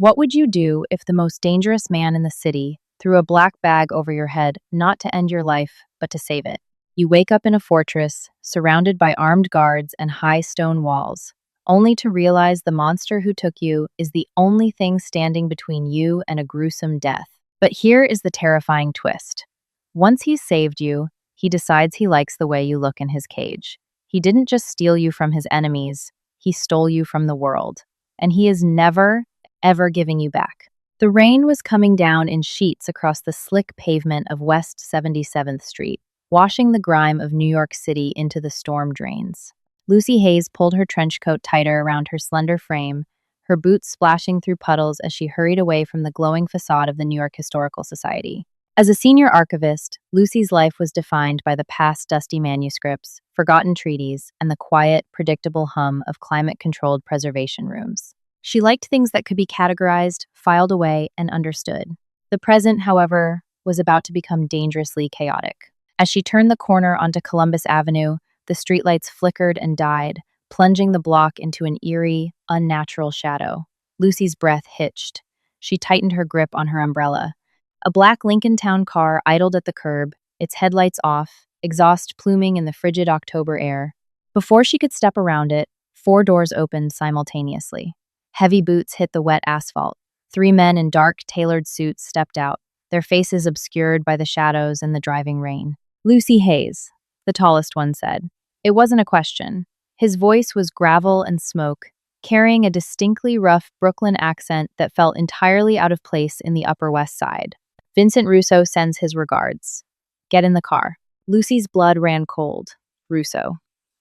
What would you do if the most dangerous man in the city threw a black bag over your head, not to end your life, but to save it? You wake up in a fortress, surrounded by armed guards and high stone walls, only to realize the monster who took you is the only thing standing between you and a gruesome death. But here is the terrifying twist. Once he's saved you, he decides he likes the way you look in his cage. He didn't just steal you from his enemies, he stole you from the world. And he is never, ever giving you back. The rain was coming down in sheets across the slick pavement of West 77th Street, washing the grime of New York City into the storm drains. Lucy Hayes pulled her trench coat tighter around her slender frame, her boots splashing through puddles as she hurried away from the glowing facade of the New York Historical Society. As a senior archivist, Lucy's life was defined by the past dusty manuscripts, forgotten treaties, and the quiet, predictable hum of climate-controlled preservation rooms. She liked things that could be categorized, filed away, and understood. The present, however, was about to become dangerously chaotic. As she turned the corner onto Columbus Avenue, the streetlights flickered and died, plunging the block into an eerie, unnatural shadow. Lucy's breath hitched. She tightened her grip on her umbrella. A black Lincoln Town car idled at the curb, its headlights off, exhaust pluming in the frigid October air. Before she could step around it, 4 doors opened simultaneously. Heavy boots hit the wet asphalt. 3 men in dark, tailored suits stepped out, their faces obscured by the shadows and the driving rain. "Lucy Hayes," the tallest one said. It wasn't a question. His voice was gravel and smoke, carrying a distinctly rough Brooklyn accent that felt entirely out of place in the Upper West Side. "Vincent Russo sends his regards. Get in the car." Lucy's blood ran cold. Russo.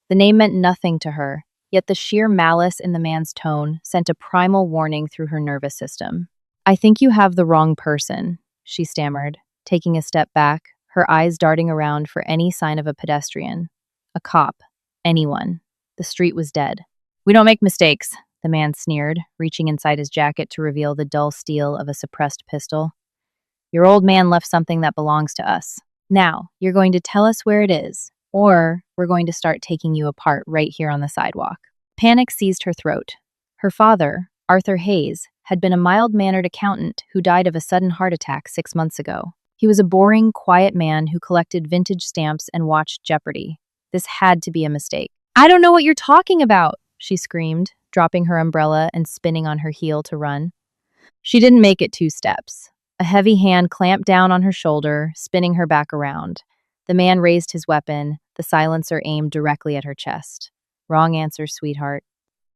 The name meant nothing to her, yet the sheer malice in the man's tone sent a primal warning through her nervous system. "I think you have the wrong person," she stammered, taking a step back, her eyes darting around for any sign of a pedestrian. A cop. Anyone. The street was dead. "We don't make mistakes," the man sneered, reaching inside his jacket to reveal the dull steel of a suppressed pistol. "Your old man left something that belongs to us. Now, you're going to tell us where it is, or we're going to start taking you apart right here on the sidewalk." Panic seized her throat. Her father, Arthur Hayes, had been a mild-mannered accountant who died of a sudden heart attack 6 months ago. He was a boring, quiet man who collected vintage stamps and watched Jeopardy. This had to be a mistake. "I don't know what you're talking about," she screamed, dropping her umbrella and spinning on her heel to run. She didn't make it 2 steps. A heavy hand clamped down on her shoulder, spinning her back around. The man raised his weapon, the silencer aimed directly at her chest. "Wrong answer, sweetheart."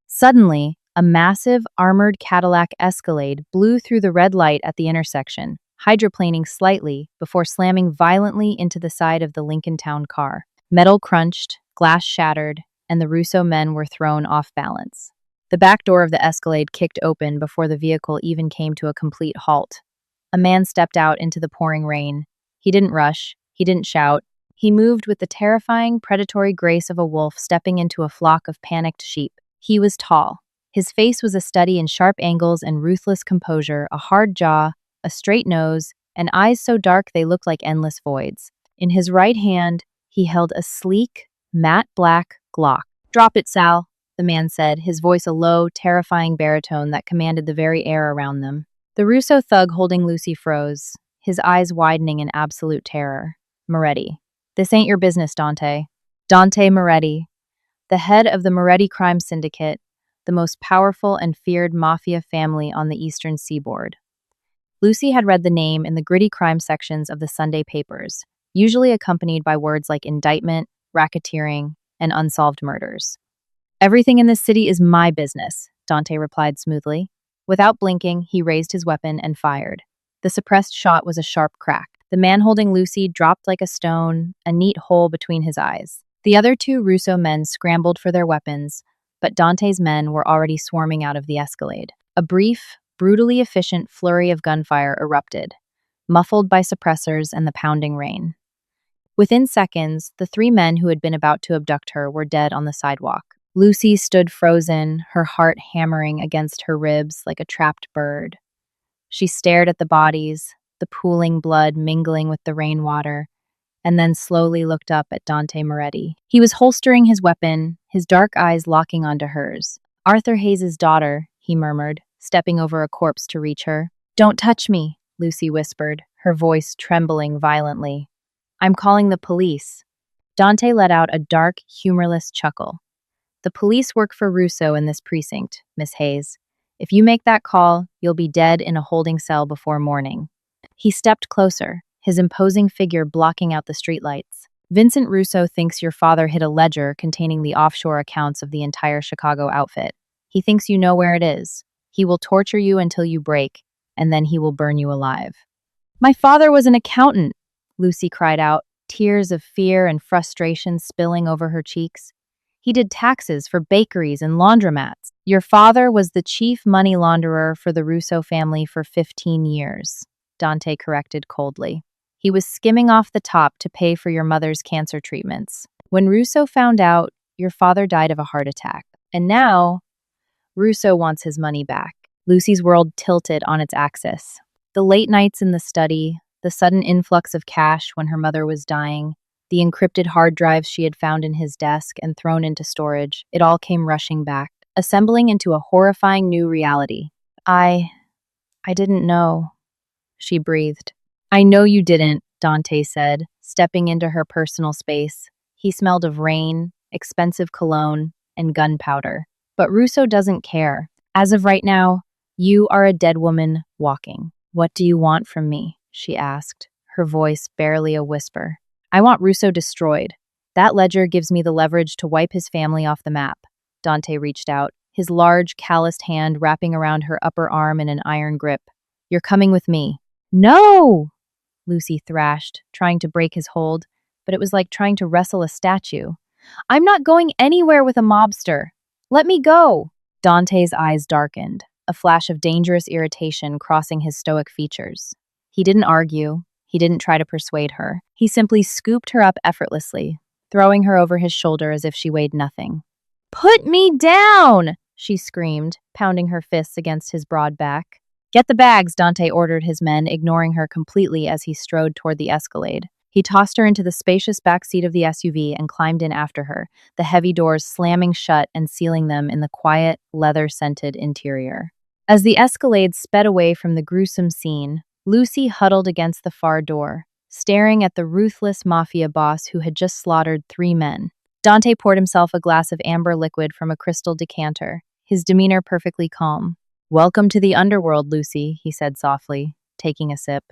Suddenly, a massive, armored Cadillac Escalade blew through the red light at the intersection, hydroplaning slightly before slamming violently into the side of the Lincoln Town car. Metal crunched, glass shattered, and the Russo men were thrown off balance. The back door of the Escalade kicked open before the vehicle even came to a complete halt. A man stepped out into the pouring rain. He didn't rush. He didn't shout. He moved with the terrifying, predatory grace of a wolf stepping into a flock of panicked sheep. He was tall. His face was a study in sharp angles and ruthless composure, a hard jaw, a straight nose, and eyes so dark they looked like endless voids. In his right hand, he held a sleek, matte black Glock. "Drop it, Sal," the man said, his voice a low, terrifying baritone that commanded the very air around them. The Russo thug holding Lucy froze, his eyes widening in absolute terror. "Moretti. This ain't your business, Dante." Dante Moretti, the head of the Moretti crime syndicate, the most powerful and feared mafia family on the eastern seaboard. Lucy had read the name in the gritty crime sections of the Sunday papers, usually accompanied by words like indictment, racketeering, and unsolved murders. "Everything in this city is my business," Dante replied smoothly. Without blinking, he raised his weapon and fired. The suppressed shot was a sharp crack. The man holding Lucy dropped like a stone, a neat hole between his eyes. The other 2 Russo men scrambled for their weapons, but Dante's men were already swarming out of the Escalade. A brief, brutally efficient flurry of gunfire erupted, muffled by suppressors and the pounding rain. Within seconds, the 3 men who had been about to abduct her were dead on the sidewalk. Lucy stood frozen, her heart hammering against her ribs like a trapped bird. She stared at the bodies, the pooling blood mingling with the rainwater, and then slowly looked up at Dante Moretti. He was holstering his weapon, his dark eyes locking onto hers. "Arthur Hayes' daughter," he murmured, stepping over a corpse to reach her. "Don't touch me," Lucy whispered, her voice trembling violently. "I'm calling the police." Dante let out a dark, humorless chuckle. "The police work for Russo in this precinct, Miss Hayes. If you make that call, you'll be dead in a holding cell before morning." He stepped closer, his imposing figure blocking out the streetlights. "Vincent Russo thinks your father hid a ledger containing the offshore accounts of the entire Chicago outfit. He thinks you know where it is. He will torture you until you break, and then he will burn you alive." "My father was an accountant," Lucy cried out, tears of fear and frustration spilling over her cheeks. "He did taxes for bakeries and laundromats." "Your father was the chief money launderer for the Russo family for 15 years, Dante corrected coldly. "He was skimming off the top to pay for your mother's cancer treatments. When Russo found out, your father died of a heart attack. And now, Russo wants his money back." Lucy's world tilted on its axis. The late nights in the study, the sudden influx of cash when her mother was dying, the encrypted hard drives she had found in his desk and thrown into storage, it all came rushing back, assembling into a horrifying new reality. I didn't know," she breathed. "I know you didn't," Dante said, stepping into her personal space. He smelled of rain, expensive cologne, and gunpowder. "But Russo doesn't care. As of right now, you are a dead woman walking." "What do you want from me?" she asked, her voice barely a whisper. "I want Russo destroyed. That ledger gives me the leverage to wipe his family off the map." Dante reached out, his large, calloused hand wrapping around her upper arm in an iron grip. "You're coming with me." "No!" Lucy thrashed, trying to break his hold, but it was like trying to wrestle a statue. "I'm not going anywhere with a mobster. Let me go." Dante's eyes darkened, a flash of dangerous irritation crossing his stoic features. He didn't argue. He didn't try to persuade her. He simply scooped her up effortlessly, throwing her over his shoulder as if she weighed nothing. "Put me down!" she screamed, pounding her fists against his broad back. "Get the bags," Dante ordered his men, ignoring her completely as he strode toward the Escalade. He tossed her into the spacious back seat of the SUV and climbed in after her, the heavy doors slamming shut and sealing them in the quiet, leather-scented interior. As the Escalade sped away from the gruesome scene, Lucy huddled against the far door, staring at the ruthless Mafia boss who had just slaughtered 3 men. Dante poured himself a glass of amber liquid from a crystal decanter, his demeanor perfectly calm. "Welcome to the underworld, Lucy," he said softly, taking a sip.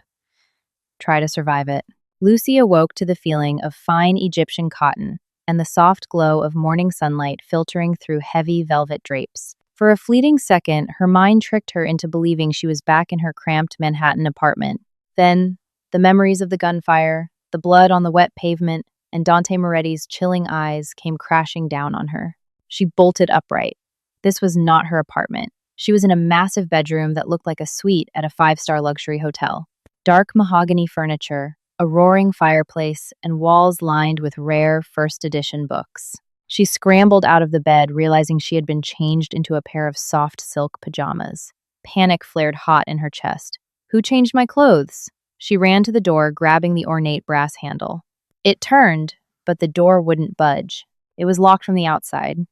"Try to survive it." Lucy awoke to the feeling of fine Egyptian cotton and the soft glow of morning sunlight filtering through heavy velvet drapes. For a fleeting second, her mind tricked her into believing she was back in her cramped Manhattan apartment. Then, the memories of the gunfire, the blood on the wet pavement, and Dante Moretti's chilling eyes came crashing down on her. She bolted upright. This was not her apartment. She was in a massive bedroom that looked like a suite at a 5-star luxury hotel. Dark mahogany furniture, a roaring fireplace, and walls lined with rare first edition books. She scrambled out of the bed, realizing she had been changed into a pair of soft silk pajamas. Panic flared hot in her chest. "Who changed my clothes?" She ran to the door, grabbing the ornate brass handle. It turned, but the door wouldn't budge. It was locked from the outside.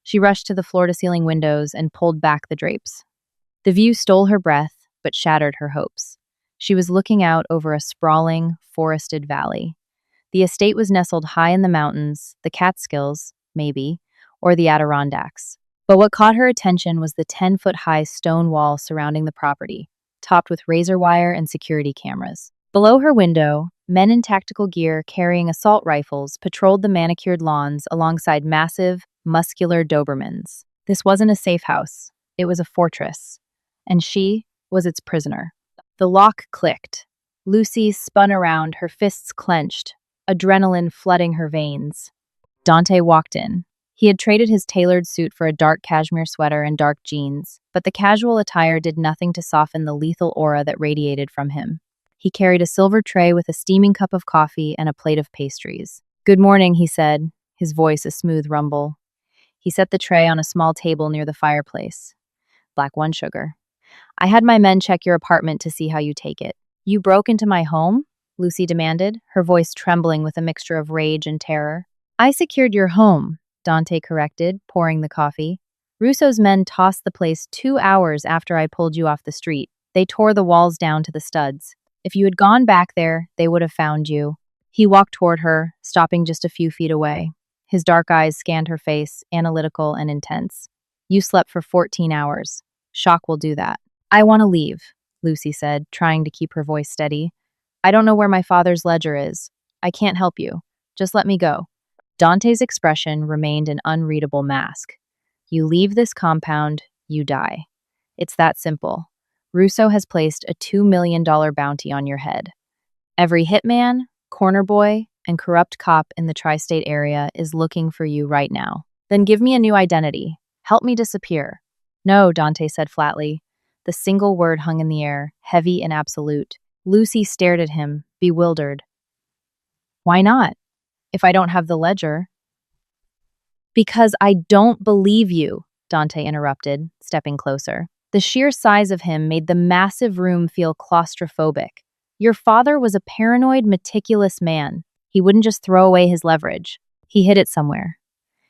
She rushed to the floor-to-ceiling windows and pulled back the drapes. The view stole her breath, but shattered her hopes. She was looking out over a sprawling, forested valley. The estate was nestled high in the mountains, the Catskills, maybe, or the Adirondacks. But what caught her attention was the 10-foot-high stone wall surrounding the property, topped with razor wire and security cameras. Below her window, men in tactical gear carrying assault rifles patrolled the manicured lawns alongside massive, muscular Dobermans. This wasn't a safe house. It was a fortress. And she was its prisoner. The lock clicked. Lucy spun around, her fists clenched, adrenaline flooding her veins. Dante walked in. He had traded his tailored suit for a dark cashmere sweater and dark jeans, but the casual attire did nothing to soften the lethal aura that radiated from him. He carried a silver tray with a steaming cup of coffee and a plate of pastries. "Good morning," he said, his voice a smooth rumble. He set the tray on a small table near the fireplace. "Black 1 sugar. I had my men check your apartment to see how you take it." "You broke into my home?" Lucy demanded, her voice trembling with a mixture of rage and terror. "I secured your home," Dante corrected, pouring the coffee. Russo's men tossed the place 2 hours after I pulled you off the street. They tore the walls down to the studs. If you had gone back there, they would have found you. He walked toward her, stopping just a few feet away. His dark eyes scanned her face, analytical and intense. You slept for 14 hours. Shock will do that. I want to leave, Lucy said, trying to keep her voice steady. I don't know where my father's ledger is. I can't help you. Just let me go. Dante's expression remained an unreadable mask. You leave this compound, you die. It's that simple. Russo has placed a $2 million bounty on your head. Every hitman, corner boy, and corrupt cop in the tri-state area is looking for you right now. Then give me a new identity. Help me disappear. No, Dante said flatly. The single word hung in the air, heavy and absolute. Lucy stared at him, bewildered. Why not? If I don't have the ledger. Because I don't believe you, Dante interrupted, stepping closer. The sheer size of him made the massive room feel claustrophobic. Your father was a paranoid, meticulous man. He wouldn't just throw away his leverage. He hid it somewhere.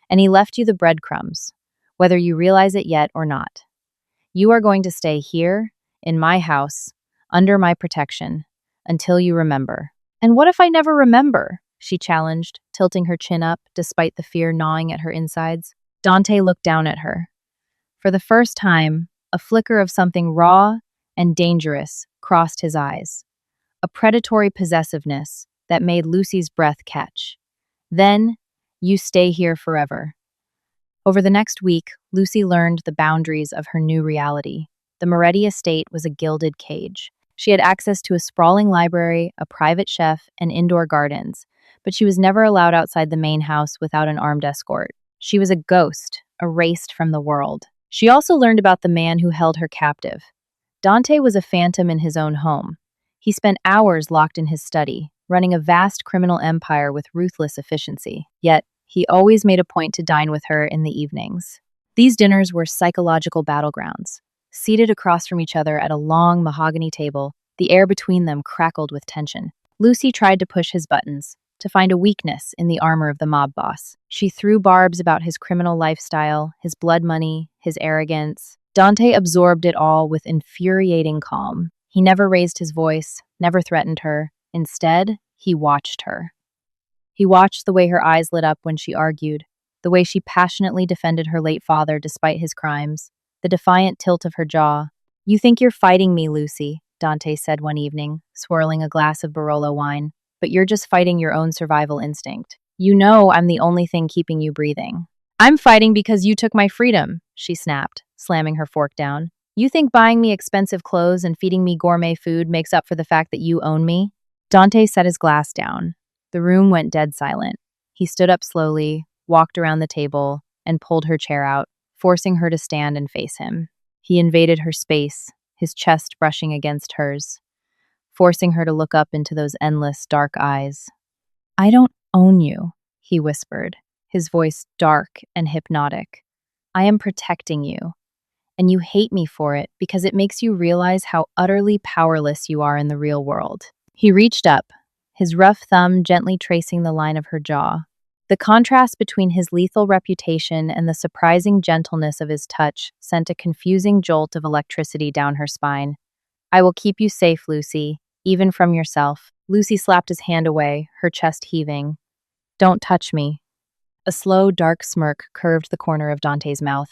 And he left you the breadcrumbs, whether you realize it yet or not. You are going to stay here, in my house, under my protection, until you remember. And what if I never remember? She challenged, tilting her chin up despite the fear gnawing at her insides. Dante looked down at her. For the first time, a flicker of something raw and dangerous crossed his eyes. A predatory possessiveness that made Lucy's breath catch. Then, you stay here forever. Over the next week, Lucy learned the boundaries of her new reality. The Moretti estate was a gilded cage. She had access to a sprawling library, a private chef, and indoor gardens, but she was never allowed outside the main house without an armed escort. She was a ghost, erased from the world. She also learned about the man who held her captive. Dante was a phantom in his own home. He spent hours locked in his study, running a vast criminal empire with ruthless efficiency. Yet, he always made a point to dine with her in the evenings. These dinners were psychological battlegrounds. Seated across from each other at a long mahogany table, the air between them crackled with tension. Lucy tried to push his buttons, to find a weakness in the armor of the mob boss. She threw barbs about his criminal lifestyle, his blood money, his arrogance. Dante absorbed it all with infuriating calm. He never raised his voice, never threatened her. Instead, he watched her. He watched the way her eyes lit up when she argued, the way she passionately defended her late father despite his crimes, the defiant tilt of her jaw. You think you're fighting me, Lucy, Dante said one evening, swirling a glass of Barolo wine, but you're just fighting your own survival instinct. You know I'm the only thing keeping you breathing. I'm fighting because you took my freedom, she snapped, slamming her fork down. You think buying me expensive clothes and feeding me gourmet food makes up for the fact that you own me? Dante set his glass down. The room went dead silent. He stood up slowly, walked around the table, and pulled her chair out, forcing her to stand and face him. He invaded her space, his chest brushing against hers, forcing her to look up into those endless, dark eyes. I don't own you, he whispered, his voice dark and hypnotic. I am protecting you, and you hate me for it because it makes you realize how utterly powerless you are in the real world. He reached up, his rough thumb gently tracing the line of her jaw. The contrast between his lethal reputation and the surprising gentleness of his touch sent a confusing jolt of electricity down her spine. I will keep you safe, Lucy, even from yourself. Lucy slapped his hand away, her chest heaving. Don't touch me. A slow, dark smirk curved the corner of Dante's mouth.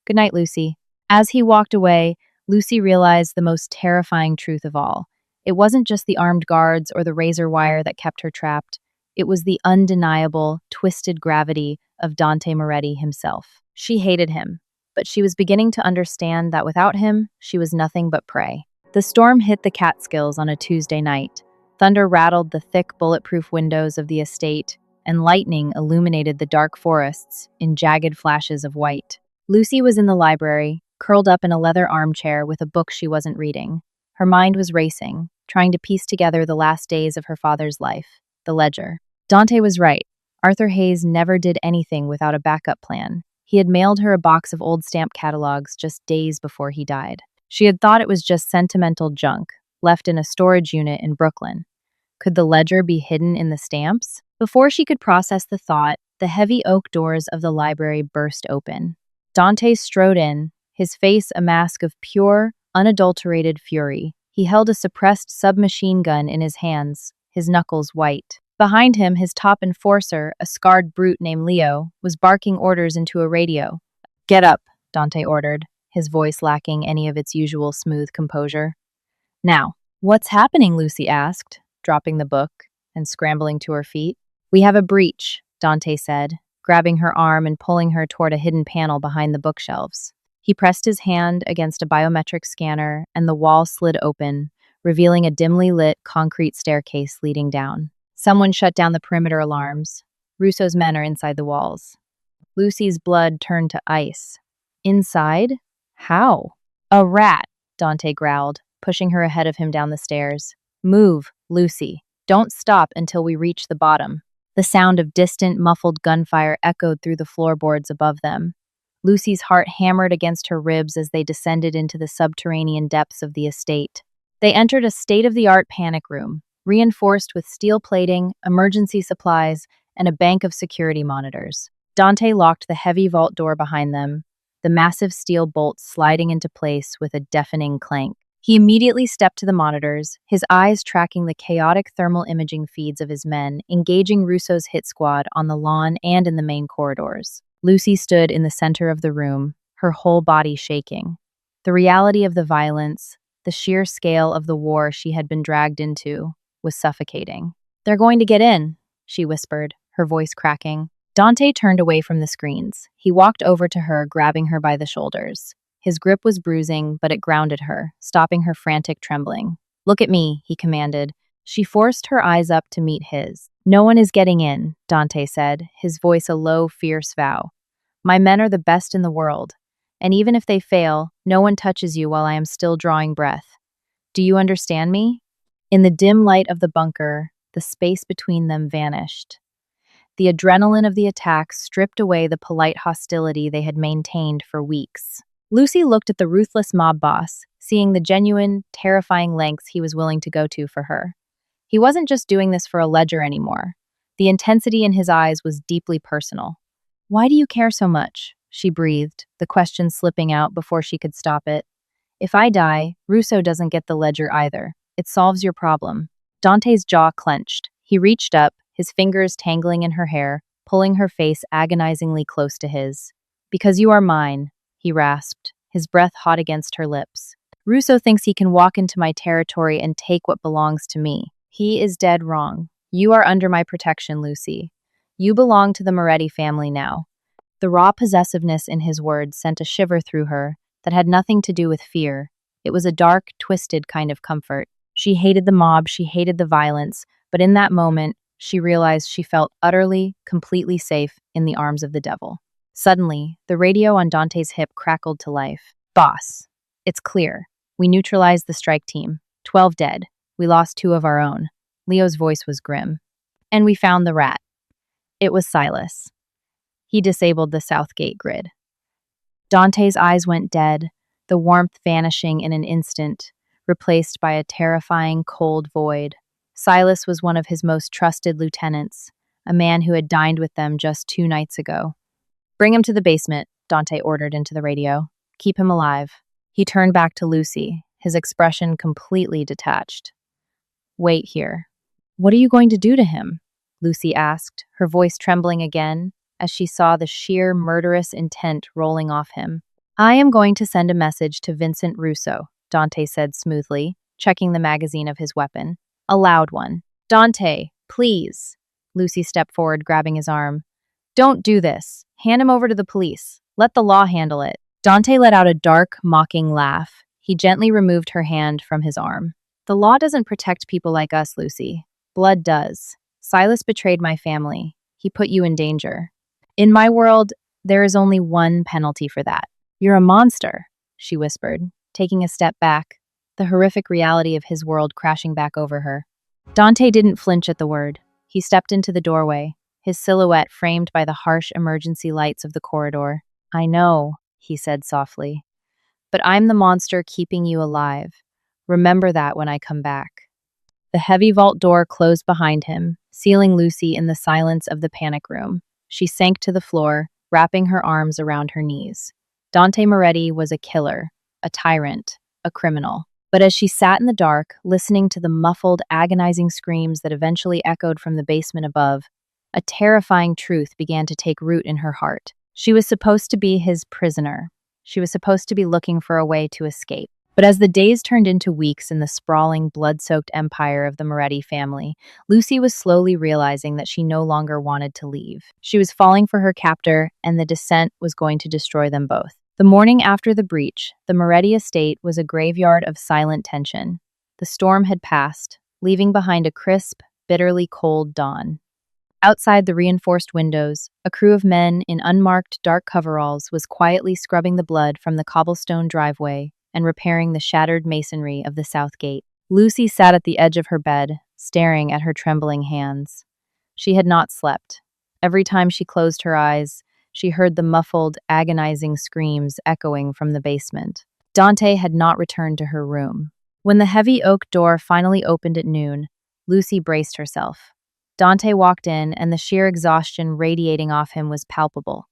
Good night, Lucy. As he walked away, Lucy realized the most terrifying truth of all. It wasn't just the armed guards or the razor wire that kept her trapped. It was the undeniable, twisted gravity of Dante Moretti himself. She hated him, but she was beginning to understand that without him, she was nothing but prey. The storm hit the Catskills on a Tuesday night. Thunder rattled the thick, bulletproof windows of the estate, and lightning illuminated the dark forests in jagged flashes of white. Lucy was in the library, curled up in a leather armchair with a book she wasn't reading. Her mind was racing, trying to piece together the last days of her father's life, the ledger. Dante was right. Arthur Hayes never did anything without a backup plan. He had mailed her a box of old stamp catalogs just days before he died. She had thought it was just sentimental junk, left in a storage unit in Brooklyn. Could the ledger be hidden in the stamps? Before she could process the thought, the heavy oak doors of the library burst open. Dante strode in, his face a mask of pure, unadulterated fury. He held a suppressed submachine gun in his hands, his knuckles white. Behind him, his top enforcer, a scarred brute named Leo, was barking orders into a radio. "Get up," Dante ordered, his voice lacking any of its usual smooth composure. "Now, what's happening?" Lucy asked, dropping the book and scrambling to her feet. "We have a breach," Dante said, grabbing her arm and pulling her toward a hidden panel behind the bookshelves. He pressed his hand against a biometric scanner, and the wall slid open, revealing a dimly lit concrete staircase leading down. Someone shut down the perimeter alarms. Russo's men are inside the walls. Lucy's blood turned to ice. Inside? How? "A rat," Dante growled, pushing her ahead of him down the stairs. "Move, Lucy. Don't stop until we reach the bottom." The sound of distant, muffled gunfire echoed through the floorboards above them. Lucy's heart hammered against her ribs as they descended into the subterranean depths of the estate. They entered a state-of-the-art panic room, reinforced with steel plating, emergency supplies, and a bank of security monitors. Dante locked the heavy vault door behind them, the massive steel bolts sliding into place with a deafening clank. He immediately stepped to the monitors, his eyes tracking the chaotic thermal imaging feeds of his men, engaging Russo's hit squad on the lawn and in the main corridors. Lucy stood in the center of the room, her whole body shaking. The reality of the violence, the sheer scale of the war she had been dragged into, was suffocating. "They're going to get in," she whispered, her voice cracking. Dante turned away from the screens. He walked over to her, grabbing her by the shoulders. His grip was bruising, but it grounded her, stopping her frantic trembling. "Look at me," he commanded. She forced her eyes up to meet his. "No one is getting in," Dante said, his voice a low, fierce vow. "My men are the best in the world, and even if they fail, no one touches you while I am still drawing breath. Do you understand me?" In the dim light of the bunker, the space between them vanished. The adrenaline of the attack stripped away the polite hostility they had maintained for weeks. Lucy looked at the ruthless mob boss, seeing the genuine, terrifying lengths he was willing to go to for her. He wasn't just doing this for a ledger anymore. The intensity in his eyes was deeply personal. "Why do you care so much?" she breathed, the question slipping out before she could stop it. "If I die, Russo doesn't get the ledger either. It solves your problem." Dante's jaw clenched. He reached up, his fingers tangling in her hair, pulling her face agonizingly close to his. "Because you are mine," he rasped, his breath hot against her lips. "Russo thinks he can walk into my territory and take what belongs to me. He is dead wrong. You are under my protection, Lucy. You belong to the Moretti family now." The raw possessiveness in his words sent a shiver through her that had nothing to do with fear. It was a dark, twisted kind of comfort. She hated the mob, she hated the violence, but in that moment, she realized she felt utterly, completely safe in the arms of the devil. Suddenly, the radio on Dante's hip crackled to life. "Boss, it's clear. We neutralized the strike team. 12 dead. We lost 2 of our own." Leo's voice was grim. "And we found the rat." It was Silas. He disabled the south gate grid. Dante's eyes went dead, the warmth vanishing in an instant, replaced by a terrifying, cold void. Silas was one of his most trusted lieutenants, a man who had dined with them just 2 nights ago. "Bring him to the basement," Dante ordered into the radio. "Keep him alive." He turned back to Lucy, his expression completely detached. "Wait here." "What are you going to do to him?" Lucy asked, her voice trembling again as she saw the sheer murderous intent rolling off him. "I am going to send a message to Vincent Russo," Dante said smoothly, checking the magazine of his weapon. "A loud one." "Dante, please." Lucy stepped forward, grabbing his arm. "Don't do this. Hand him over to the police. Let the law handle it." Dante let out a dark, mocking laugh. He gently removed her hand from his arm. "The law doesn't protect people like us, Lucy. Blood does. Silas betrayed my family. He put you in danger. In my world, there is only one penalty for that. You're a monster," she whispered, taking a step back, the horrific reality of his world crashing back over her. Dante didn't flinch at the word. He stepped into the doorway, his silhouette framed by the harsh emergency lights of the corridor. "I know," he said softly, "but I'm the monster keeping you alive. Remember that when I come back." The heavy vault door closed behind him, sealing Lucy in the silence of the panic room. She sank to the floor, wrapping her arms around her knees. Dante Moretti was a killer, a tyrant, a criminal. But as she sat in the dark, listening to the muffled, agonizing screams that eventually echoed from the basement above, a terrifying truth began to take root in her heart. She was supposed to be his prisoner. She was supposed to be looking for a way to escape. But as the days turned into weeks in the sprawling, blood-soaked empire of the Moretti family, Lucy was slowly realizing that she no longer wanted to leave. She was falling for her captor, and the descent was going to destroy them both. The morning after the breach, the Moretti estate was a graveyard of silent tension. The storm had passed, leaving behind a crisp, bitterly cold dawn. Outside the reinforced windows, a crew of men in unmarked dark coveralls was quietly scrubbing the blood from the cobblestone driveway and repairing the shattered masonry of the south gate. Lucy sat at the edge of her bed, staring at her trembling hands. She had not slept. Every time she closed her eyes, she heard the muffled, agonizing screams echoing from the basement. Dante had not returned to her room. When the heavy oak door finally opened at noon, Lucy braced herself. Dante walked in, and the sheer exhaustion radiating off him was palpable.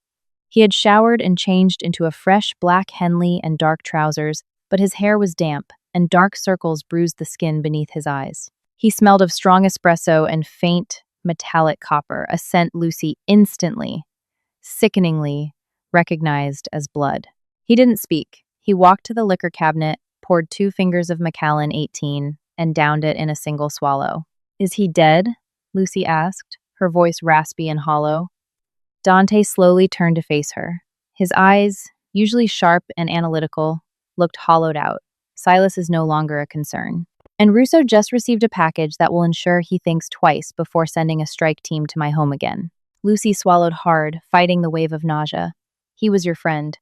He had showered and changed into a fresh black Henley and dark trousers, but his hair was damp, and dark circles bruised the skin beneath his eyes. He smelled of strong espresso and faint, metallic copper, a scent Lucy instantly, sickeningly, recognized as blood. He didn't speak. He walked to the liquor cabinet, poured 2 fingers of Macallan 18, and downed it in a single swallow. "Is he dead?" Lucy asked, her voice raspy and hollow. Dante slowly turned to face her. His eyes, usually sharp and analytical, looked hollowed out. Silas is no longer a concern. And Russo just received a package that will ensure he thinks twice before sending a strike team to my home again. Lucy swallowed hard, fighting the wave of nausea. "He was your friend."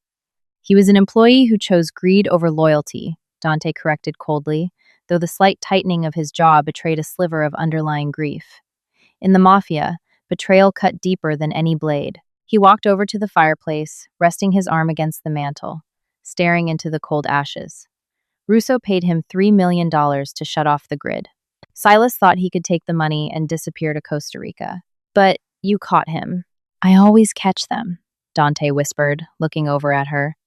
"He was an employee who chose greed over loyalty," Dante corrected coldly, though the slight tightening of his jaw betrayed a sliver of underlying grief. In the Mafia, betrayal cut deeper than any blade. He walked over to the fireplace, resting his arm against the mantel, staring into the cold ashes. Russo paid him $3 million to shut off the grid. Silas thought he could take the money and disappear to Costa Rica. "But you caught him." "I always catch them," Dante whispered, looking over at her.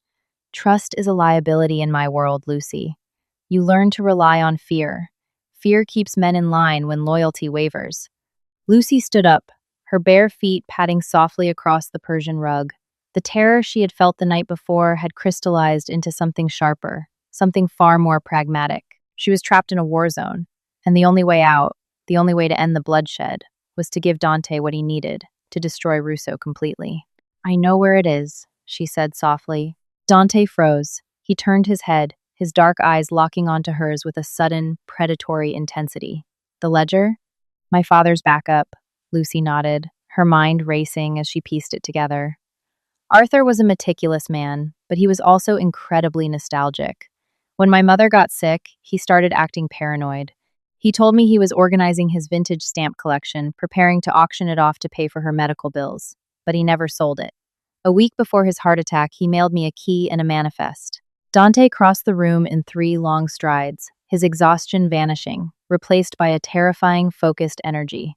"Trust is a liability in my world, Lucy. You learn to rely on fear. Fear keeps men in line when loyalty wavers." Lucy stood up, her bare feet padding softly across the Persian rug. The terror she had felt the night before had crystallized into something sharper, something far more pragmatic. She was trapped in a war zone, and the only way out, the only way to end the bloodshed, was to give Dante what he needed, to destroy Russo completely. "I know where it is," she said softly. Dante froze. He turned his head, his dark eyes locking onto hers with a sudden, predatory intensity. "The ledger?" "My father's backup," Lucy nodded, her mind racing as she pieced it together. Arthur was a meticulous man, but he was also incredibly nostalgic. When my mother got sick, he started acting paranoid. He told me he was organizing his vintage stamp collection, preparing to auction it off to pay for her medical bills, but he never sold it. A week before his heart attack, he mailed me a key and a manifest. Dante crossed the room in 3 long strides, his exhaustion vanishing, replaced by a terrifying, focused energy.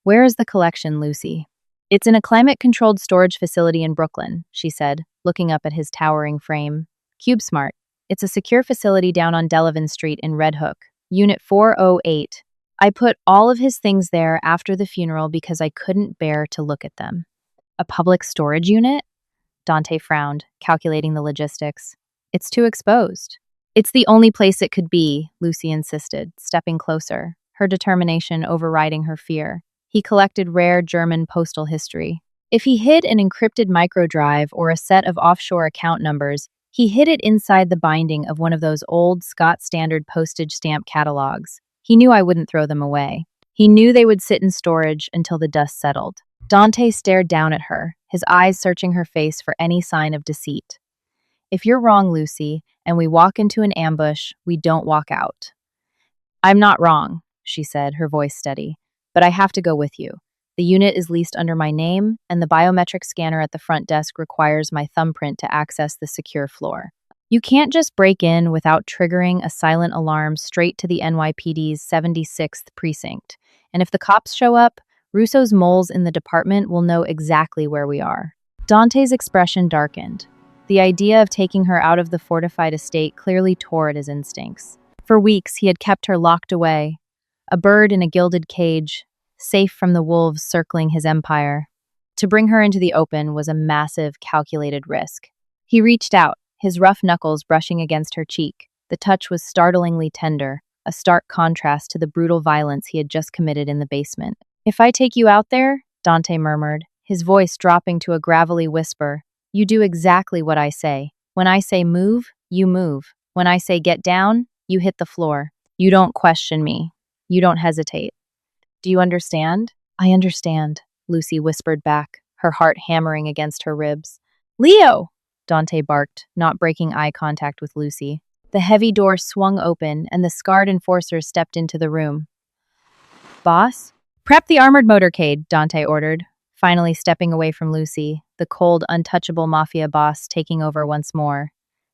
"Where is the collection, Lucy?" "It's in a climate-controlled storage facility in Brooklyn," she said, looking up at his towering frame. "CubeSmart. It's a secure facility down on Delavan Street in Red Hook, Unit 408. I put all of his things there after the funeral because I couldn't bear to look at them." "A public storage unit?" Dante frowned, calculating the logistics. "It's too exposed." "It's the only place it could be," Lucy insisted, stepping closer, her determination overriding her fear. He collected rare German postal history. If he hid an encrypted microdrive or a set of offshore account numbers, he hid it inside the binding of one of those old Scott Standard postage stamp catalogs. He knew I wouldn't throw them away. He knew they would sit in storage until the dust settled. Dante stared down at her, his eyes searching her face for any sign of deceit. "If you're wrong, Lucy, and we walk into an ambush, we don't walk out." "I'm not wrong," she said, her voice steady, "but I have to go with you. The unit is leased under my name, and the biometric scanner at the front desk requires my thumbprint to access the secure floor. You can't just break in without triggering a silent alarm straight to the NYPD's 76th precinct. And if the cops show up, Russo's moles in the department will know exactly where we are." Dante's expression darkened. The idea of taking her out of the fortified estate clearly tore at his instincts. For weeks, he had kept her locked away, a bird in a gilded cage, safe from the wolves circling his empire. To bring her into the open was a massive, calculated risk. He reached out, his rough knuckles brushing against her cheek. The touch was startlingly tender, a stark contrast to the brutal violence he had just committed in the basement. "If I take you out there," Dante murmured, his voice dropping to a gravelly whisper, "you do exactly what I say. When I say move, you move. When I say get down, you hit the floor. You don't question me. You don't hesitate. Do you understand?" "I understand," Lucy whispered back, her heart hammering against her ribs. "Leo!" Dante barked, not breaking eye contact with Lucy. The heavy door swung open, and the scarred enforcer stepped into the room. "Boss?" "Prep the armored motorcade," Dante ordered, finally stepping away from Lucy, the cold, untouchable Mafia boss taking over once more.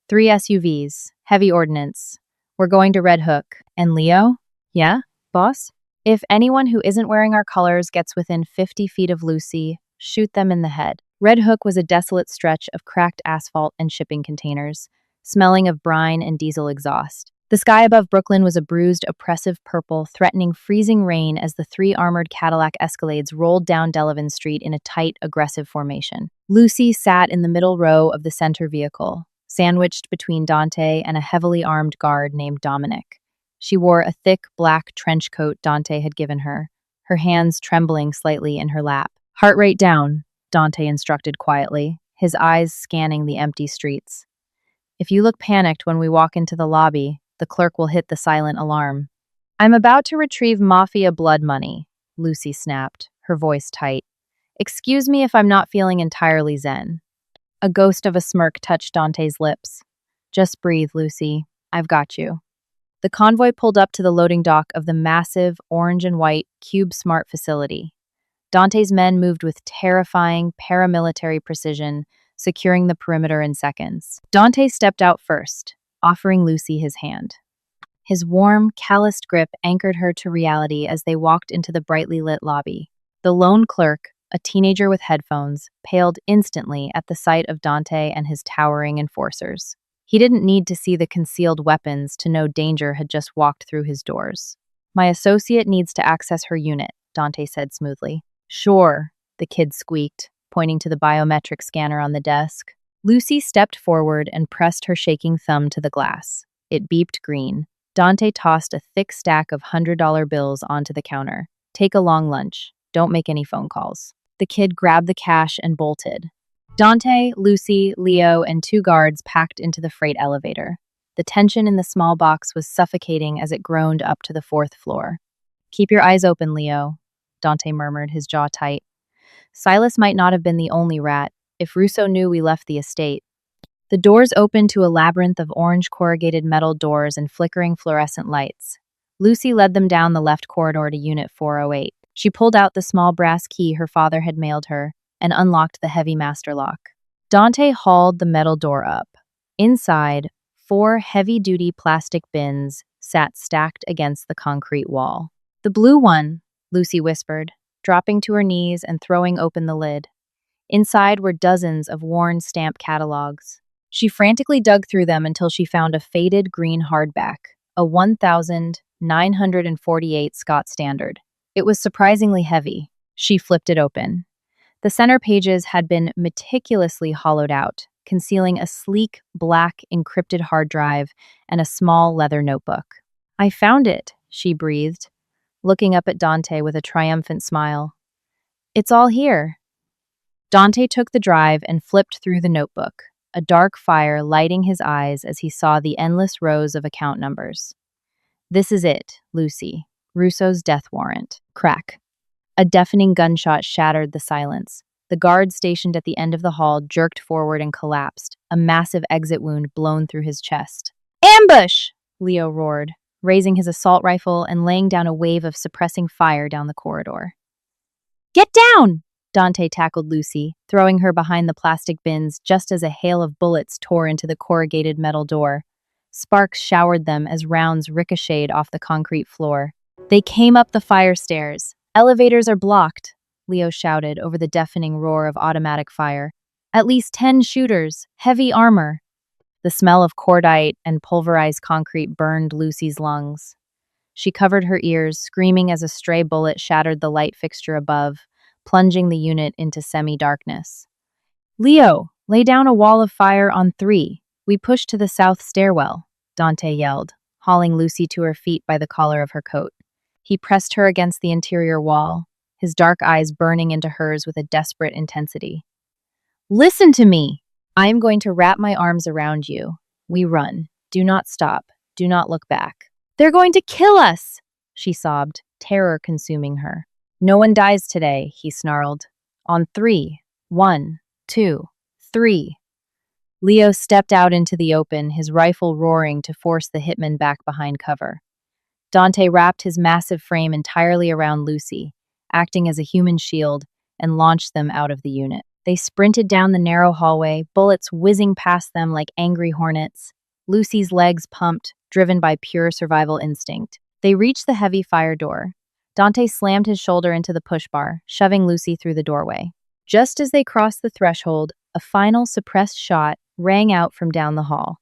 3 SUVs, heavy ordnance. We're going to Red Hook. And Leo? "Yeah, boss?" "If anyone who isn't wearing our colors gets within 50 feet of Lucy, shoot them in the head." Red Hook was a desolate stretch of cracked asphalt and shipping containers, smelling of brine and diesel exhaust. The sky above Brooklyn was a bruised, oppressive purple, threatening freezing rain as the 3 armored Cadillac Escalades rolled down Delavan Street in a tight, aggressive formation. Lucy sat in the middle row of the center vehicle, sandwiched between Dante and a heavily armed guard named Dominic. She wore a thick, black trench coat Dante had given her, her hands trembling slightly in her lap. "Heart rate down," Dante instructed quietly, his eyes scanning the empty streets. "If you look panicked when we walk into the lobby, the clerk will hit the silent alarm." "I'm about to retrieve Mafia blood money," Lucy snapped, her voice tight. "Excuse me if I'm not feeling entirely zen." A ghost of a smirk touched Dante's lips. "Just breathe, Lucy. I've got you." The convoy pulled up to the loading dock of the massive, orange and white Cube Smart facility. Dante's men moved with terrifying paramilitary precision, securing the perimeter in seconds. Dante stepped out first, offering Lucy his hand. His warm, calloused grip anchored her to reality as they walked into the brightly lit lobby. The lone clerk, a teenager with headphones, paled instantly at the sight of Dante and his towering enforcers. He didn't need to see the concealed weapons to know danger had just walked through his doors. "My associate needs to access her unit," Dante said smoothly. "Sure," the kid squeaked, pointing to the biometric scanner on the desk. Lucy stepped forward and pressed her shaking thumb to the glass. It beeped green. Dante tossed a thick stack of $100 bills onto the counter. "Take a long lunch. Don't make any phone calls." The kid grabbed the cash and bolted. Dante, Lucy, Leo, and 2 guards packed into the freight elevator. The tension in the small box was suffocating as it groaned up to the 4th floor. "Keep your eyes open, Leo," Dante murmured, his jaw tight. "Silas might not have been the only rat, if Russo knew we left the estate." The doors opened to a labyrinth of orange corrugated metal doors and flickering fluorescent lights. Lucy led them down the left corridor to Unit 408. She pulled out the small brass key her father had mailed her and unlocked the heavy master lock. Dante hauled the metal door up. Inside, 4 heavy-duty plastic bins sat stacked against the concrete wall. "The blue one," Lucy whispered, dropping to her knees and throwing open the lid. Inside were dozens of worn stamp catalogs. She frantically dug through them until she found a faded green hardback, a 1948 Scott Standard. It was surprisingly heavy. She flipped it open. The center pages had been meticulously hollowed out, concealing a sleek, black, encrypted hard drive and a small leather notebook. "I found it," she breathed, looking up at Dante with a triumphant smile. "It's all here." Dante took the drive and flipped through the notebook, a dark fire lighting his eyes as he saw the endless rows of account numbers. "This is it, Lucy. Russo's death warrant." Crack. A deafening gunshot shattered the silence. The guard stationed at the end of the hall jerked forward and collapsed, a massive exit wound blown through his chest. "Ambush!" Leo roared, raising his assault rifle and laying down a wave of suppressing fire down the corridor. "Get down!" Dante tackled Lucy, throwing her behind the plastic bins just as a hail of bullets tore into the corrugated metal door. Sparks showered them as rounds ricocheted off the concrete floor. "They came up the fire stairs. Elevators are blocked," Leo shouted over the deafening roar of automatic fire. At least 10 shooters, heavy armor. The smell of cordite and pulverized concrete burned Lucy's lungs. She covered her ears, screaming as a stray bullet shattered the light fixture above, plunging the unit into semi-darkness. Leo, lay down a wall of fire on 3. We push to the south stairwell, Dante yelled, hauling Lucy to her feet by the collar of her coat. He pressed her against the interior wall, his dark eyes burning into hers with a desperate intensity. Listen to me! I am going to wrap my arms around you. We run. Do not stop. Do not look back. They're going to kill us! She sobbed, terror consuming her. No one dies today, he snarled. On 3. 1, 2, 3. Leo stepped out into the open, his rifle roaring to force the hitman back behind cover. Dante wrapped his massive frame entirely around Lucy, acting as a human shield, and launched them out of the unit. They sprinted down the narrow hallway, bullets whizzing past them like angry hornets. Lucy's legs pumped, driven by pure survival instinct. They reached the heavy fire door. Dante slammed his shoulder into the push bar, shoving Lucy through the doorway. Just as they crossed the threshold, a final suppressed shot rang out from down the hall.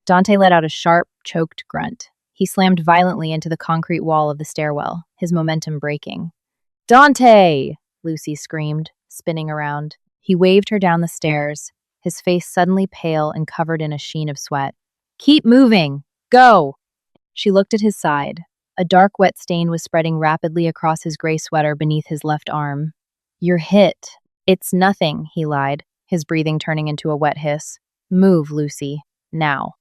Dante let out a sharp, choked grunt. He slammed violently into the concrete wall of the stairwell, his momentum breaking. Dante! Lucy screamed, spinning around. He waved her down the stairs, his face suddenly pale and covered in a sheen of sweat. Keep moving! Go! She looked at his side. A dark, wet stain was spreading rapidly across his gray sweater beneath his left arm. You're hit. It's nothing, he lied, his breathing turning into a wet hiss. Move, Lucy. Now.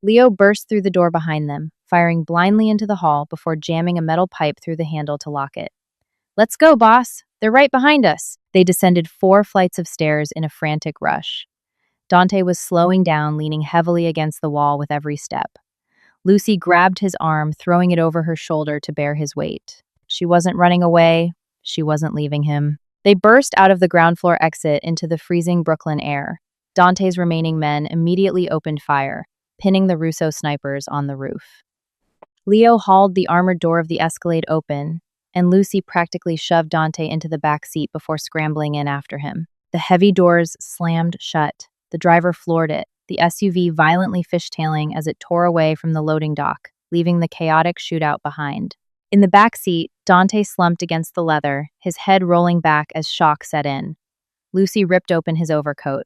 Leo burst through the door behind them, firing blindly into the hall before jamming a metal pipe through the handle to lock it. Let's go, boss. They're right behind us. They descended 4 flights of stairs in a frantic rush. Dante was slowing down, leaning heavily against the wall with every step. Lucy grabbed his arm, throwing it over her shoulder to bear his weight. She wasn't running away. She wasn't leaving him. They burst out of the ground floor exit into the freezing Brooklyn air. Dante's remaining men immediately opened fire, pinning the Russo snipers on the roof. Leo hauled the armored door of the Escalade open, and Lucy practically shoved Dante into the back seat before scrambling in after him. The heavy doors slammed shut. The driver floored it, the SUV violently fishtailing as it tore away from the loading dock, leaving the chaotic shootout behind. In the back seat, Dante slumped against the leather, his head rolling back as shock set in. Lucy ripped open his overcoat.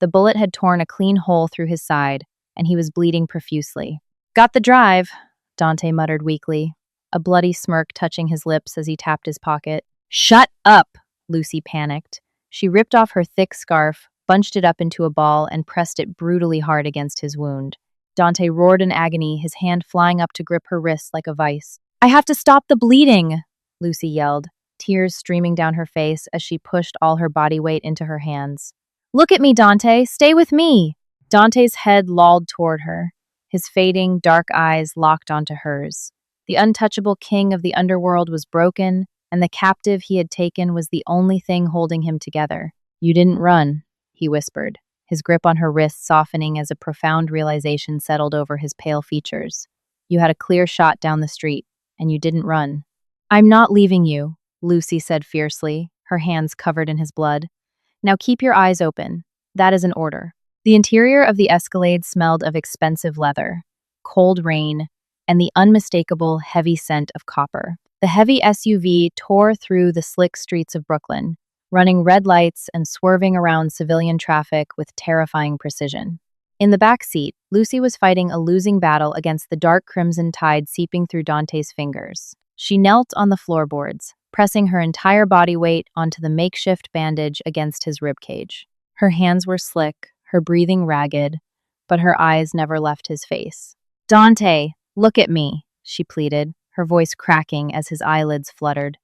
The bullet had torn a clean hole through his side, and he was bleeding profusely. Got the drive, Dante muttered weakly, a bloody smirk touching his lips as he tapped his pocket. Shut up, Lucy panicked. She ripped off her thick scarf, bunched it up into a ball, and pressed it brutally hard against his wound. Dante roared in agony, his hand flying up to grip her wrist like a vice. I have to stop the bleeding, Lucy yelled, tears streaming down her face as she pushed all her body weight into her hands. Look at me, Dante. Stay with me. Dante's head lolled toward her, his fading, dark eyes locked onto hers. The untouchable king of the underworld was broken, and the captive he had taken was the only thing holding him together. You didn't run, he whispered, his grip on her wrist softening as a profound realization settled over his pale features. You had a clear shot down the street, and you didn't run. I'm not leaving you, Lucy said fiercely, her hands covered in his blood. Now keep your eyes open. That is an order. The interior of the Escalade smelled of expensive leather, cold rain, and the unmistakable heavy scent of copper. The heavy SUV tore through the slick streets of Brooklyn, running red lights and swerving around civilian traffic with terrifying precision. In the back seat, Lucy was fighting a losing battle against the dark crimson tide seeping through Dante's fingers. She knelt on the floorboards, pressing her entire body weight onto the makeshift bandage against his ribcage. Her hands were slick, her breathing ragged, but her eyes never left his face. Dante, look at me, she pleaded, her voice cracking as his eyelids fluttered.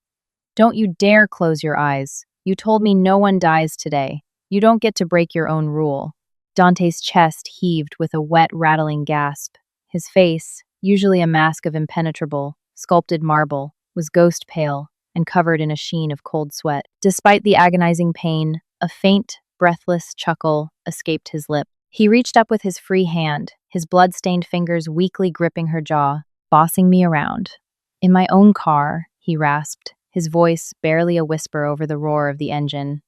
Don't you dare close your eyes. You told me no one dies today. You don't get to break your own rule. Dante's chest heaved with a wet, rattling gasp. His face, usually a mask of impenetrable, sculpted marble, was ghost pale and covered in a sheen of cold sweat. Despite the agonizing pain, a faint, breathless chuckle escaped his lip. He reached up with his free hand, his blood-stained fingers weakly gripping her jaw, bossing me around. In my own car, he rasped, his voice barely a whisper over the roar of the engine.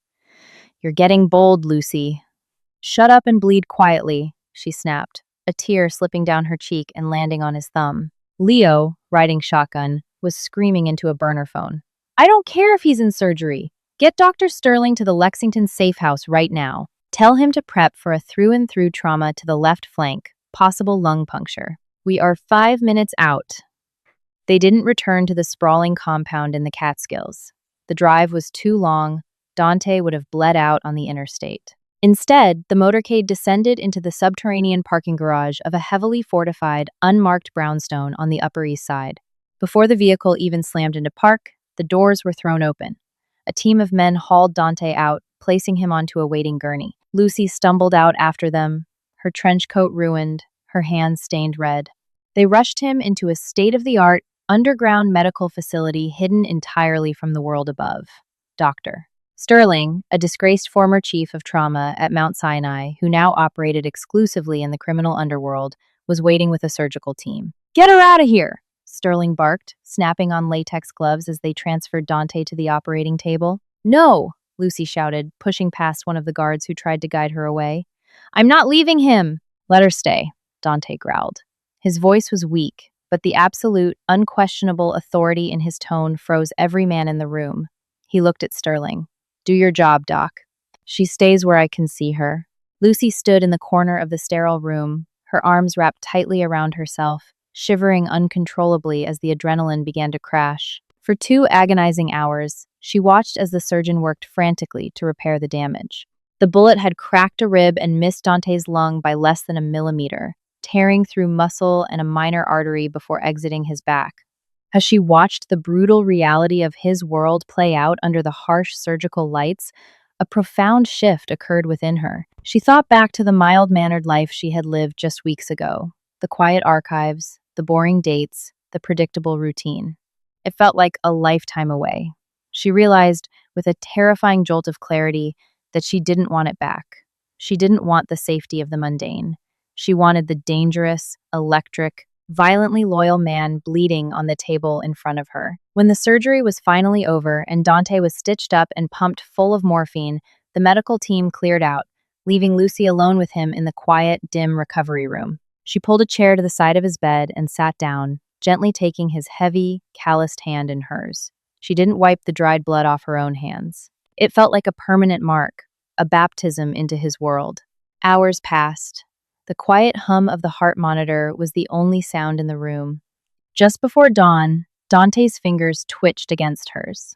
You're getting bold, Lucy. Shut up and bleed quietly, she snapped, a tear slipping down her cheek and landing on his thumb. Leo, riding shotgun, was screaming into a burner phone. I don't care if he's in surgery. Get Dr. Sterling to the Lexington safe house right now. Tell him to prep for a through-and-through trauma to the left flank, possible lung puncture. We are 5 minutes out. They didn't return to the sprawling compound in the Catskills. The drive was too long. Dante would have bled out on the interstate. Instead, the motorcade descended into the subterranean parking garage of a heavily fortified, unmarked brownstone on the Upper East Side. Before the vehicle even slammed into park, the doors were thrown open. A team of men hauled Dante out, placing him onto a waiting gurney. Lucy stumbled out after them, her trench coat ruined, her hands stained red. They rushed him into a state-of-the-art, underground medical facility hidden entirely from the world above. Dr. Sterling, a disgraced former chief of trauma at Mount Sinai, who now operated exclusively in the criminal underworld, was waiting with a surgical team. Get her out of here! Sterling barked, snapping on latex gloves as they transferred Dante to the operating table. No! Lucy shouted, pushing past one of the guards who tried to guide her away. I'm not leaving him! Let her stay, Dante growled. His voice was weak, but the absolute, unquestionable authority in his tone froze every man in the room. He looked at Sterling. Do your job, Doc. She stays where I can see her. Lucy stood in the corner of the sterile room, her arms wrapped tightly around herself, shivering uncontrollably as the adrenaline began to crash. For 2 agonizing hours, she watched as the surgeon worked frantically to repair the damage. The bullet had cracked a rib and missed Dante's lung by less than a millimeter, tearing through muscle and a minor artery before exiting his back. As she watched the brutal reality of his world play out under the harsh surgical lights, a profound shift occurred within her. She thought back to the mild-mannered life she had lived just weeks ago, the quiet archives, the boring dates, the predictable routine. It felt like a lifetime away. She realized, with a terrifying jolt of clarity, that she didn't want it back. She didn't want the safety of the mundane. She wanted the dangerous, electric, violently loyal man bleeding on the table in front of her. When the surgery was finally over and Dante was stitched up and pumped full of morphine, the medical team cleared out, leaving Lucy alone with him in the quiet, dim recovery room. She pulled a chair to the side of his bed and sat down, gently taking his heavy, calloused hand in hers. She didn't wipe the dried blood off her own hands. It felt like a permanent mark, a baptism into his world. Hours passed. The quiet hum of the heart monitor was the only sound in the room. Just before dawn, Dante's fingers twitched against hers.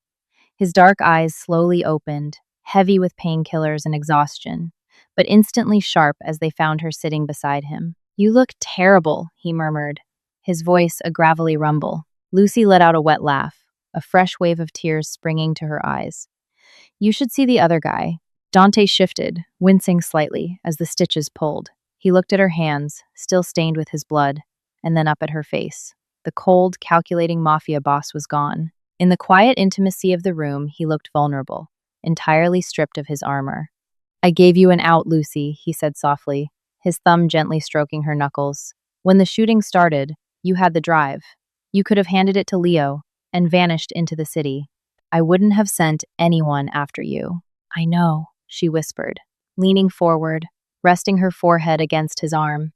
His dark eyes slowly opened, heavy with painkillers and exhaustion, but instantly sharp as they found her sitting beside him. You look terrible, he murmured, his voice a gravelly rumble. Lucy let out a wet laugh, a fresh wave of tears springing to her eyes. You should see the other guy. Dante shifted, wincing slightly as the stitches pulled. He looked at her hands, still stained with his blood, and then up at her face. The cold, calculating Mafia boss was gone. In the quiet intimacy of the room, he looked vulnerable, entirely stripped of his armor. I gave you an out, Lucy, he said softly, his thumb gently stroking her knuckles. When the shooting started, you had the drive. You could have handed it to Leo and vanished into the city. I wouldn't have sent anyone after you. I know, she whispered, leaning forward, resting her forehead against his arm.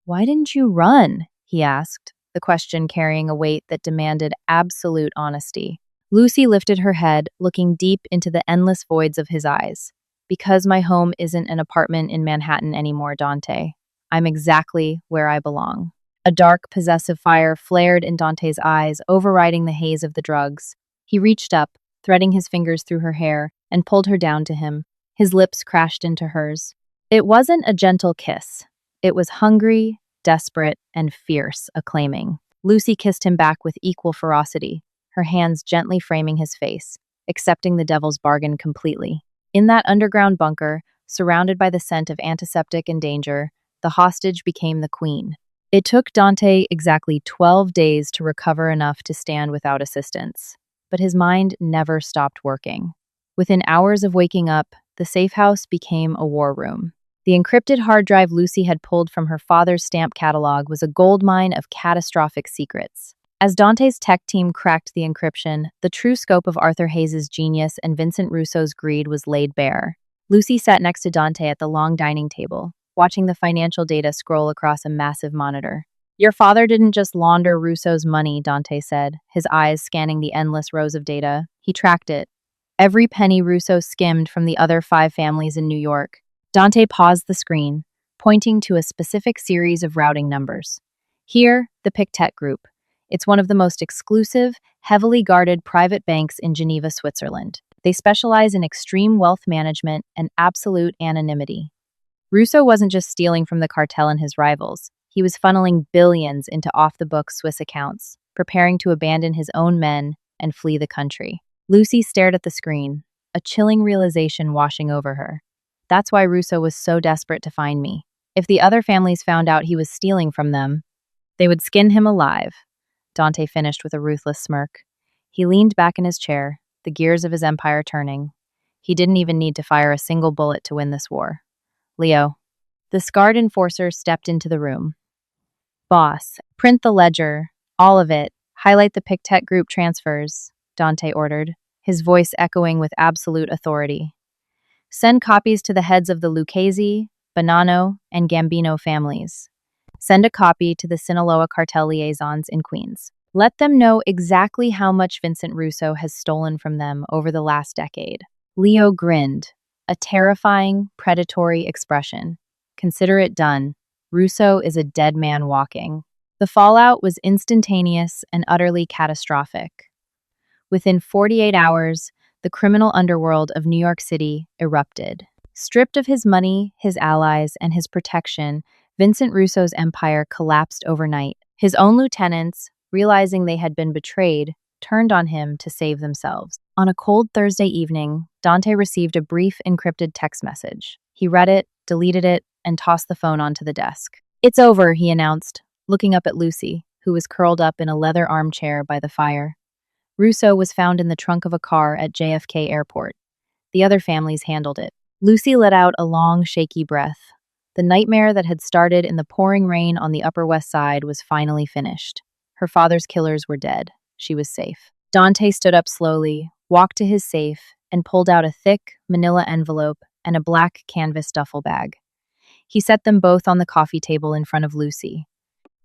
Why didn't you run? He asked, the question carrying a weight that demanded absolute honesty. Lucy lifted her head, looking deep into the endless voids of his eyes. Because my home isn't an apartment in Manhattan anymore, Dante. I'm exactly where I belong. A dark, possessive fire flared in Dante's eyes, overriding the haze of the drugs. He reached up, threading his fingers through her hair, and pulled her down to him. His lips crashed into hers. It wasn't a gentle kiss. It was hungry, desperate, and fierce, acclaiming. Lucy kissed him back with equal ferocity, her hands gently framing his face, accepting the devil's bargain completely. In that underground bunker, surrounded by the scent of antiseptic and danger, the hostage became the queen. It took Dante exactly 12 days to recover enough to stand without assistance, but his mind never stopped working. Within hours of waking up, the safe house became a war room. The encrypted hard drive Lucy had pulled from her father's stamp catalog was a goldmine of catastrophic secrets. As Dante's tech team cracked the encryption, the true scope of Arthur Hayes' genius and Vincent Russo's greed was laid bare. Lucy sat next to Dante at the long dining table, watching the financial data scroll across a massive monitor. Your father didn't just launder Russo's money, Dante said, his eyes scanning the endless rows of data. He tracked it. Every penny Russo skimmed from the other 5 families in New York. Dante paused the screen, pointing to a specific series of routing numbers. Here, the Pictet Group. It's one of the most exclusive, heavily guarded private banks in Geneva, Switzerland. They specialize in extreme wealth management and absolute anonymity. Russo wasn't just stealing from the cartel and his rivals. He was funneling billions into off-the-books Swiss accounts, preparing to abandon his own men and flee the country. Lucy stared at the screen, a chilling realization washing over her. That's why Russo was so desperate to find me. If the other families found out he was stealing from them, they would skin him alive. Dante finished with a ruthless smirk. He leaned back in his chair, the gears of his empire turning. He didn't even need to fire a single bullet to win this war. Leo. The scarred enforcer stepped into the room. Boss, print the ledger, all of it. Highlight the Pictet Group transfers, Dante ordered, his voice echoing with absolute authority. Send copies to the heads of the Lucchese, Bonanno, and Gambino families. Send a copy to the Sinaloa cartel liaisons in Queens. Let them know exactly how much Vincent Russo has stolen from them over the last decade. Leo grinned, a terrifying, predatory expression. Consider it done. Russo is a dead man walking. The fallout was instantaneous and utterly catastrophic. Within 48 hours, the criminal underworld of New York City erupted. Stripped of his money, his allies, and his protection, Vincent Russo's empire collapsed overnight. His own lieutenants, realizing they had been betrayed, turned on him to save themselves. On a cold Thursday evening, Dante received a brief encrypted text message. He read it, deleted it, and tossed the phone onto the desk. It's over, he announced, looking up at Lucy, who was curled up in a leather armchair by the fire. Russo was found in the trunk of a car at JFK Airport. The other families handled it. Lucy let out a long, shaky breath. The nightmare that had started in the pouring rain on the Upper West Side was finally finished. Her father's killers were dead. She was safe. Dante stood up slowly, walked to his safe, and pulled out a thick, manila envelope and a black canvas duffel bag. He set them both on the coffee table in front of Lucy.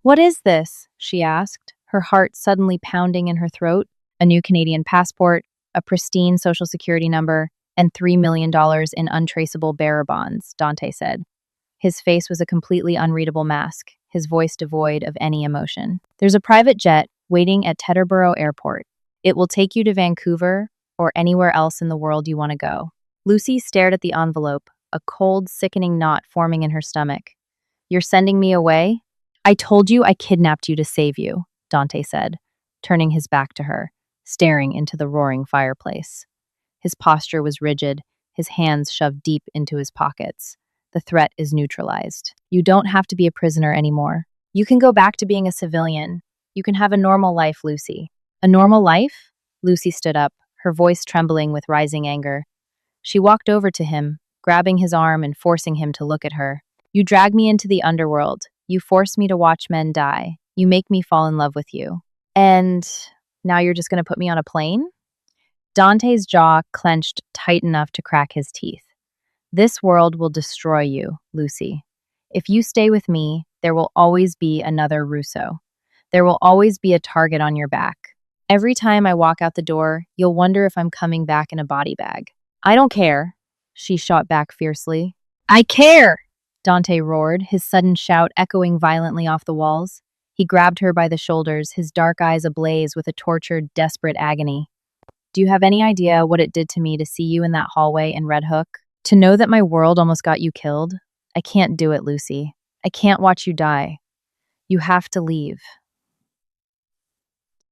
What is this? She asked, her heart suddenly pounding in her throat. A new Canadian passport, a pristine social security number, and $3 million in untraceable bearer bonds, Dante said. His face was a completely unreadable mask, his voice devoid of any emotion. There's a private jet waiting at Teterboro Airport. It will take you to Vancouver or anywhere else in the world you want to go. Lucy stared at the envelope, a cold, sickening knot forming in her stomach. You're sending me away? I told you I kidnapped you to save you, Dante said, turning his back to her, staring into the roaring fireplace. His posture was rigid, his hands shoved deep into his pockets. The threat is neutralized. You don't have to be a prisoner anymore. You can go back to being a civilian. You can have a normal life, Lucy. A normal life? Lucy stood up, her voice trembling with rising anger. She walked over to him, grabbing his arm and forcing him to look at her. You drag me into the underworld. You force me to watch men die. You make me fall in love with you. And now you're just going to put me on a plane? Dante's jaw clenched tight enough to crack his teeth. This world will destroy you, Lucy. If you stay with me, there will always be another Russo. There will always be a target on your back. Every time I walk out the door, you'll wonder if I'm coming back in a body bag. I don't care, she shot back fiercely. I care! Dante roared, his sudden shout echoing violently off the walls. He grabbed her by the shoulders, his dark eyes ablaze with a tortured, desperate agony. Do you have any idea what it did to me to see you in that hallway in Red Hook? To know that my world almost got you killed? I can't do it, Lucy. I can't watch you die. You have to leave.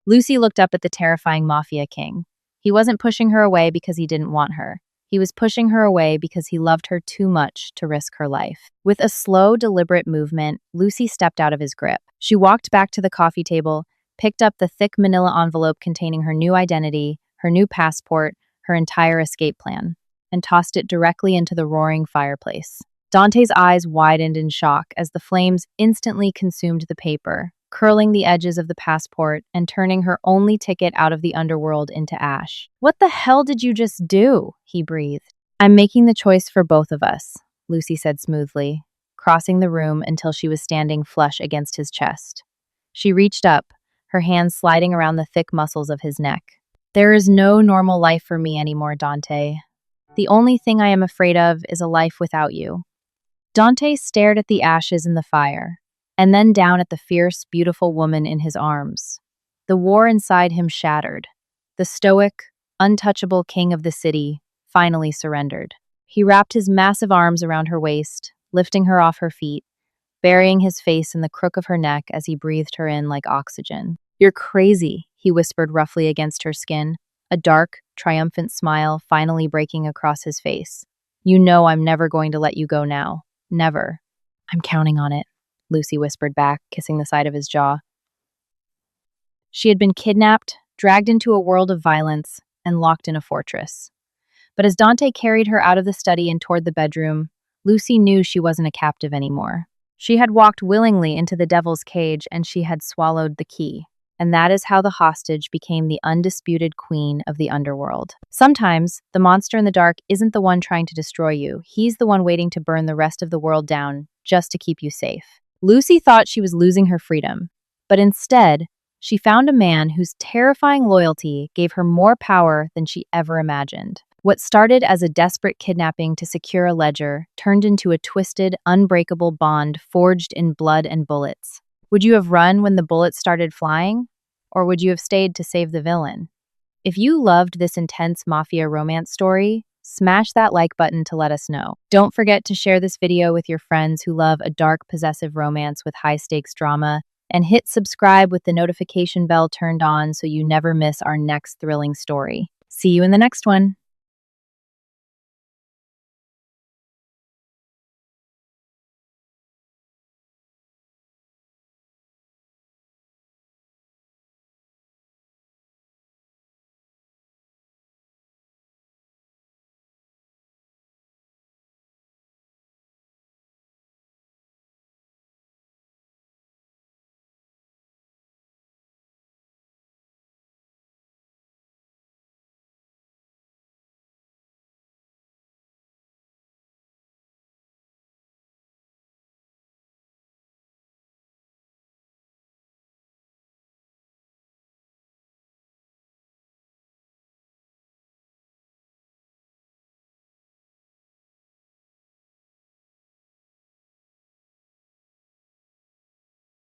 Lucy looked up at the terrifying Mafia king. He wasn't pushing her away because he didn't want her. He was pushing her away because he loved her too much to risk her life. With a slow, deliberate movement, Lucy stepped out of his grip. She walked back to the coffee table, picked up the thick manila envelope containing her new identity, her new passport, her entire escape plan, and tossed it directly into the roaring fireplace. Dante's eyes widened in shock as the flames instantly consumed the paper, curling the edges of the passport and turning her only ticket out of the underworld into ash. What the hell did you just do? He breathed. I'm making the choice for both of us, Lucy said smoothly, crossing the room until she was standing flush against his chest. She reached up, her hands sliding around the thick muscles of his neck. There is no normal life for me anymore, Dante. The only thing I am afraid of is a life without you. Dante stared at the ashes in the fire, and then down at the fierce, beautiful woman in his arms. The war inside him shattered. The stoic, untouchable king of the city finally surrendered. He wrapped his massive arms around her waist, lifting her off her feet, burying his face in the crook of her neck as he breathed her in like oxygen. You're crazy, he whispered roughly against her skin, a dark, triumphant smile finally breaking across his face. You know I'm never going to let you go now. Never. I'm counting on it, Lucy whispered back, kissing the side of his jaw. She had been kidnapped, dragged into a world of violence, and locked in a fortress. But as Dante carried her out of the study and toward the bedroom, Lucy knew she wasn't a captive anymore. She had walked willingly into the devil's cage and she had swallowed the key. And that is how the hostage became the undisputed queen of the underworld. Sometimes, the monster in the dark isn't the one trying to destroy you. He's the one waiting to burn the rest of the world down just to keep you safe. Lucy thought she was losing her freedom, but instead, she found a man whose terrifying loyalty gave her more power than she ever imagined. What started as a desperate kidnapping to secure a ledger turned into a twisted, unbreakable bond forged in blood and bullets. Would you have run when the bullets started flying? Or would you have stayed to save the villain? If you loved this intense Mafia romance story, smash that like button to let us know. Don't forget to share this video with your friends who love a dark, possessive romance with high-stakes drama, and hit subscribe with the notification bell turned on so you never miss our next thrilling story. See you in the next one.